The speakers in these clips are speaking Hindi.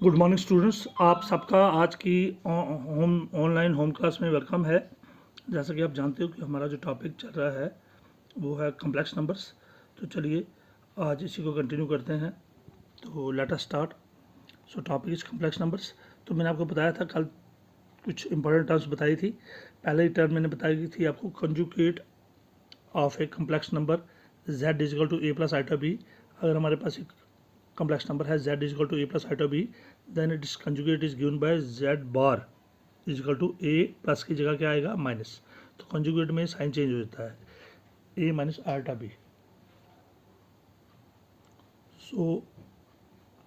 गुड मॉर्निंग स्टूडेंट्स, आप सबका आज की ऑनलाइन होम क्लास में वेलकम है। जैसा कि आप जानते हो कि हमारा जो टॉपिक चल रहा है वो है कॉम्प्लेक्स नंबर्स। तो चलिए आज इसी को कंटिन्यू करते हैं। तो let us start. So topic is complex numbers. तो मैंने आपको बताया था कल, कुछ इंपॉर्टेंट टर्म्स बताई थी। पहले टर्म मैंने बताई थी आपको conjugate of a complex number z is equal to a plus iota b। अगर हमारे पास एक कॉम्प्लेक्स नंबर है z is equal to a plus iota b, then it is conjugate is given by z bar is equal to a plus की जगह क्या आएगा माइनस। तो कंजुगेट में साइन चेंज हो जाता है a माइनस आइटा b। सो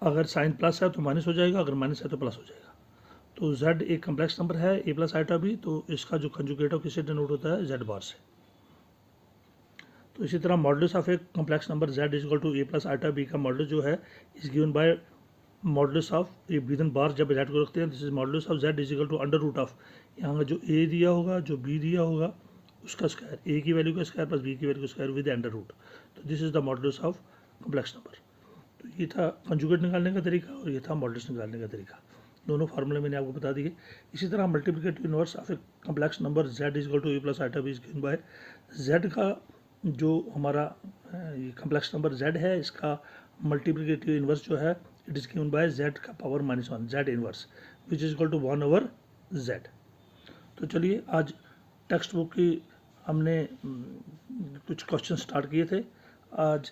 अगर साइन प्लस है तो माइनस हो जाएगा, अगर माइनस है तो प्लस हो जाएगा। तो z एक कॉम्प्लेक्स नंबर है a प्लस आइटा b, तो इसका जो कंजुगेट है किससे डिनोट होता है z बार से। तो इसी तरह modulus of a complex number z is equal to a plus iota b का मॉडुलस जो है is given by modulus of a within bar. जब z को रखते हैं this is modulus of z is equal to under root of, यहाँ जो a दिया होगा जो b दिया होगा उसका स्क्वायर, a की वैल्यू का स्क्वायर प्लस b की वैल्यू का स्क्वायर विद अंडर रूट। तो this is the modulus of complex number. तो ये था कंजुगेट निकालने का तरीका और ये था मॉडुलस निकालने का तरीका। दोनों फार्मूले मैंने आपको बता दिए। इसी तरह multiplicative inverse of a complex number z is equal to a plus iota b is given by z का जो हमारा ये कॉम्प्लेक्स नंबर z है इसका मल्टीप्लिकेटिव इनवर्स जो है it is given by z का power -1 z inverse which is equal to 1/z। तो चलिए आज टेक्स्ट बुक की हमने कुछ क्वेश्चन स्टार्ट किए थे। आज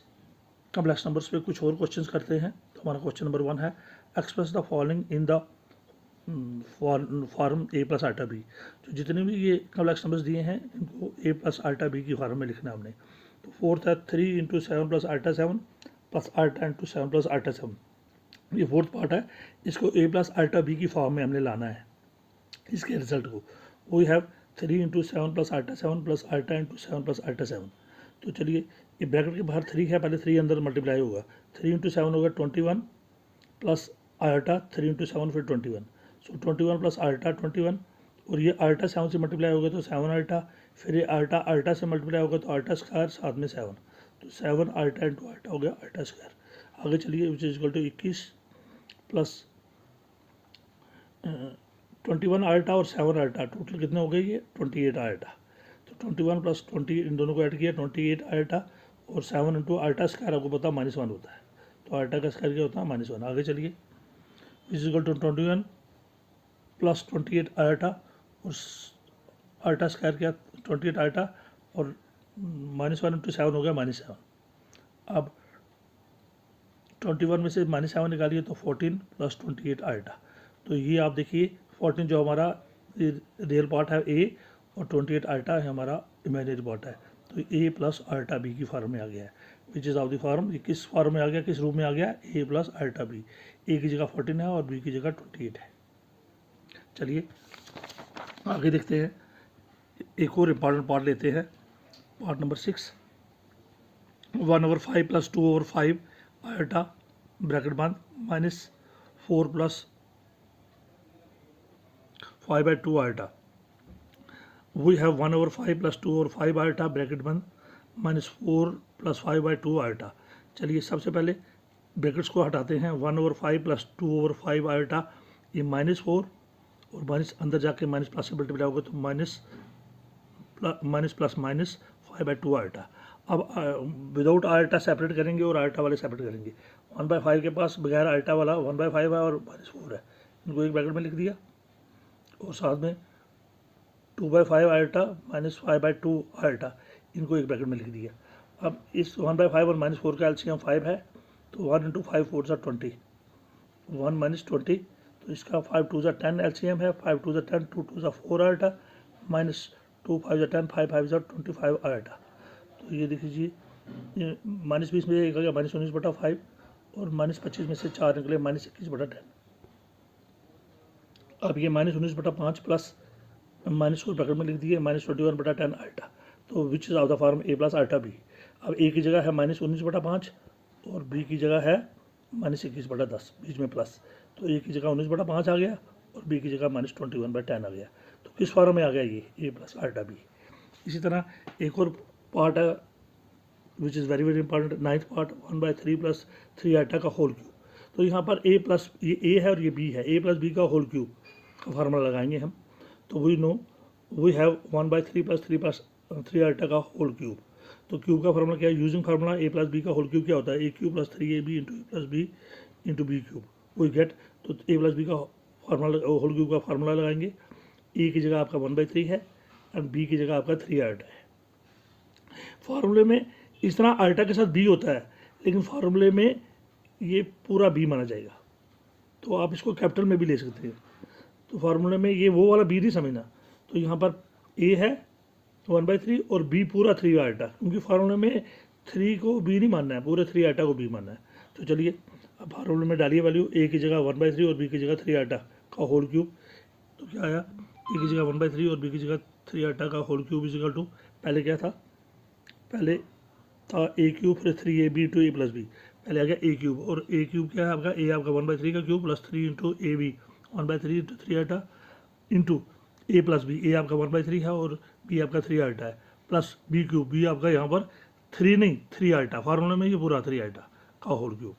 कॉम्प्लेक्स नंबर्स पे कुछ और क्वेश्चंस करते हैं। तो हमारा क्वेश्चन नंबर 1 है express the following in the form a plus iota b। तो जितने भी ये कॉम्प्लेक्स नंबर्स दिए हैं इनको a प्लस आइटा b की फॉर्म में लिखना है हमने। तो फोर्थ है 3 into 7 plus iota 7 plus iota into 7 plus iota 7। ये फोर्थ पार्ट है, इसको a प्लस आइटा b की फॉर्म में हमने लाना है। इसके रिजल्ट को we have 3 into 7 plus iota 7 plus iota into 7 plus iota 7। तो चलिए ये ब्रैकेट के बाहर 3 है, पहले 3 अंदर मल्टीप्लाई होगा। 3 इंटू 7 होगा 21 प्लस आइटा 3 इंटू 7 फिर 21। सो 21 प्लस आल्टा 21, और ये आल्टा 7 से मल्टीप्लाई होगा तो 7 आल्टा, फिर ये आल्टा आल्टा से मल्टीप्लाई होगा तो आल्टा स्क्वायर साथ में 7, तो 7 आल्टा इंटू आल्टा हो गया आल्टा स्क्वायर। आगे चलिए which is equal to 21 plus 21 iota और 7 आल्टा, टोटल कितने हो गए ये 28 आल्टा। तो 21 प्लस 20 इन दोनों को ऐड किया 28 आल्टा, और 7 इंटू आल्टा स्क्वायर आपको पता -1 होता है, तो आल्टा का स्क्वायर क्या होता है -1। आगे चलिए is equal to 21 plus 28 iota और आल्टा स्क्वायर क्या 28 आल्टा, और -1 इंटू 7 हो गया -7। अब 21 में से -7 निकालिए तो 14 प्लस 28 आल्टा। तो ये आप देखिए 14 जो हमारा रियल पार्ट है a और 28 आल्टा है हमारा इमेजिनरी पार्ट है। तो a प्लस आल्टा b की फॉर्म में आ गया है विच इज़ ऑफ द फॉर्म। ये किस फॉर्म में आ गया, किस रूप में आ गया, a plus ultra b। a की जगह 14 है और b की जगह 28 है। चलिए आगे देखते हैं, एक और इम्पॉर्टेंट पार्ट लेते हैं, part number 6। 1/5 plus 2/5 iota bracket बंद -4 plus 5/2 iota. We have 1/5 plus 2/5 iota bracket बंद -4 प्लस 5/2 आइटा। चलिए सबसे पहले ब्रैकेट्स को हटाते हैं। 1/5 प्लस 2/5 आइटा, ये -4 और माइनस अंदर जाके माइनस प्लस से मल्टीप्लाई होगा तो माइनस प्लस माइनस 5/2 आल्टा। अब विदाउट आल्टा सेपरेट करेंगे और आल्टा वाले सेपरेट करेंगे। 1/5 के पास बगैर आल्टा वाला 1/5 है और -4 है, इनको एक ब्रैकेट में लिख दिया, और साथ में 2/5 आल्टा -5/2 आल्टा, इनको एक ब्रैकेट में लिख दिया। अब इस 1/5 और -4 का एलसीएम 5 है, तो 1 इंटू 5 4 20, 1 -20, तो इसका 5 2 10 एलसीएम है, 5 2 10, 2 2 4 आल्टा, -2 5 10, 5 5 25 आल्टा। तो ये देख लीजिए -20 में एक आ गया -19/5, और -25 में से 4 निकले -21/10। अब ये -19/5 प्लस -4 ब्रैकेट में लिख दिए -21/10 आल्टा। तो which is of the form a plus ultra b। अब a की जगह है -19/5 और b की जगह है -21/10, बीच में प्लस, तो a की जगह 19/5 आ गया और b की जगह -21/10 आ गया। तो किस फॉर्म में आ गया ये a प्लस आल्टा b। इसी तरह एक और पार्ट है which is very important, 9th part 1/3 plus 3 आल्टा का होल क्यूब। तो यहाँ पर ए प्लस ये ए है और ये बी है, ए प्लस बी का होल क्यूब का फार्मूला लगाएंगे हम। तो वी नो वी हैव 1/3 + 3 + 3 आल्टा का होल क्यूब। तो क्यूब का फार्मूला क्या है, using formula a plus b का होल क्यूब क्या होता है, a cube + 3ab × a plus b × b cube, we get. तो ए प्लस बी का फार्मूला होल क्यूब का फार्मूला लगाएंगे। ए की जगह आपका 1/3 है और बी की जगह आपका 3 आल्टा है। फार्मूले में इस तरह आल्टा के साथ बी होता है, लेकिन फार्मूले में ये पूरा बी माना जाएगा। तो आप इसको कैपिटल में भी ले सकते हैं। तो फार्मूले में ये वो वाला बी नहीं समझना। तो यहाँ पर ए है 1/3 और बी पूरा 3 आल्टा, क्योंकि फार्मूले में 3 को बी नहीं मानना है, पूरे 3 आल्टा को बी मानना है। तो चलिए अब फार्मूले में डालिए वैल्यू, ए की जगह 1/3 और बी की जगह 3 आल्टा का होल क्यूब। तो क्या आया, ए की जगह 1/3 और बी की जगह 3 आल्टा का होल क्यूब इक्वल टू, पहले क्या था, पहले था ए क्यूब फिर 3ab × ए प्लस बी, पहले आ गया ए क्यूब, और ए क्यूब क्या है आपका, ए आपका 1/3 का क्यूब प्लस 3 × ab 1/3 × 3 आल्टा into a plus b, a आपका 1/3 है और बी आपका 3 आल्टा है, प्लस बी क्यूब, बी आपका यहाँ पर 3 नहीं 3 आल्टा, फार्मूले में ये पूरा 3 आल्टा का होल क्यूब।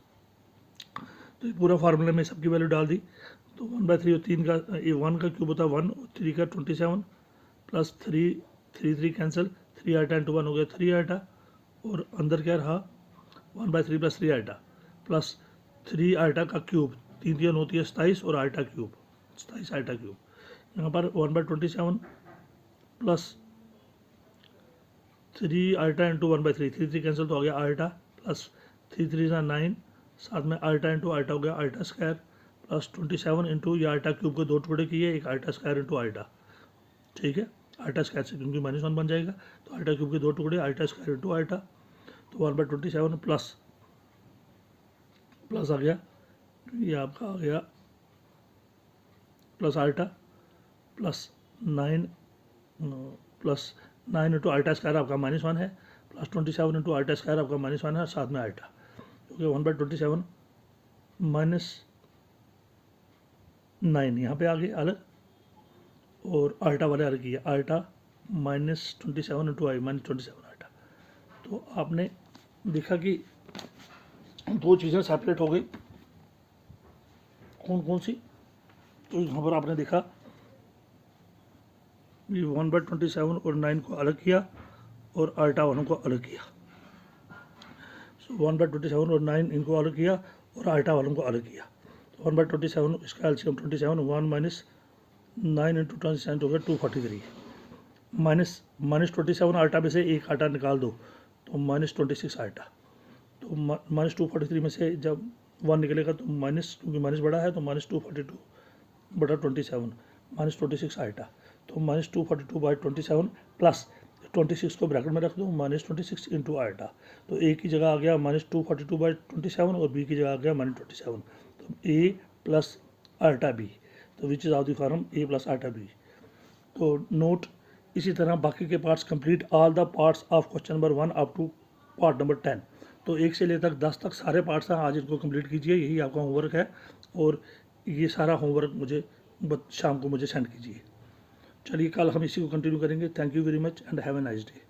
तो ये पूरा फार्मूले में सबकी वैल्यू डाल दी। तो 1/3 और 3 का 1 का क्यूब होता है 1 और 3 का 27 प्लस 3 कैंसिल, 3 आल्टा इंटू 1 हो गया 3 आल्टा, और अंदर क्या रहा 1/3 + 3 आल्टा प्लस 3 आल्टा का क्यूब, 3 3 होती है 27 और आल्टा क्यूब 27 आल्टा क्यूब। यहाँ पर 1/27 प्लस 3 आल्टा इंटू 1/3, 3 कैंसिल तो हो गया आल्टा, प्लस 3 3 9, साथ में आल्टा इंटू आल्टा हो गया आल्टा स्क्वायर, प्लस 27 इंटू ये आल्टा क्यूब को 2 टुकड़े किए, एक आल्टा स्क्वायर इंटू आल्टा, ठीक है, आल्टा स्क्वायर से क्योंकि -1 बन जाएगा, तो आल्टा क्यूब के 2 टुकड़े आल्टा स्क्वायर इंटू आल्टा। तो 1/27 प्लस आ गया, ये आपका आ गया plus ultra plus 9 into ultra square आपका -1 है, प्लस 27 इंटू आल्टा स्क्वायर आपका -1 है, साथ में आल्टा, क्योंकि 1/27 -9 यहाँ पे आ गए अलग, और आल्टा वाले अलग किया, आल्टा -27 इंटू आई -27 आल्टा। तो आपने देखा कि दो चीज़ें सेपरेट हो गई, कौन कौन सी, तो यहाँ पर आपने देखा 1/27 और 9 को अलग किया और आल्टा 1 को अलग किया। सो 1/27 और 9 इनको अलग किया और आल्टा 1 को अलग किया। तो 1/27 इसका एलसीएम 27, 1 - 9 इंटू 27 हो गया 243, -27 आल्टा में से एक आल्टा निकाल दो तो -26 आल्टा। तो -243 में से जब 1 निकलेगा तो माइनस, क्योंकि माइनस बड़ा है तो -242/27 -26 आल्टा। तो -242/27 प्लस 26 को ब्रैकेट में रख दो, -26 इंटू आल्टा। तो ए की जगह आ गया -242/27 और बी की जगह आ गया -27। तो ए प्लस आल्टा बी, तो which is of the form a plus iota b. तो नोट, इसी तरह बाकी के parts complete all the parts of question number 1 up to part number 10। तो 1 से लेकर 10 तक सारे पार्ट्स हैं, आज इनको कंप्लीट कीजिए, यही आपका होमवर्क है। और ये सारा होमवर्क मुझे शाम को मुझे सेंड कीजिए। चलिए कल हम इसी को कंटिन्यू करेंगे। Thank you very much and have a nice day.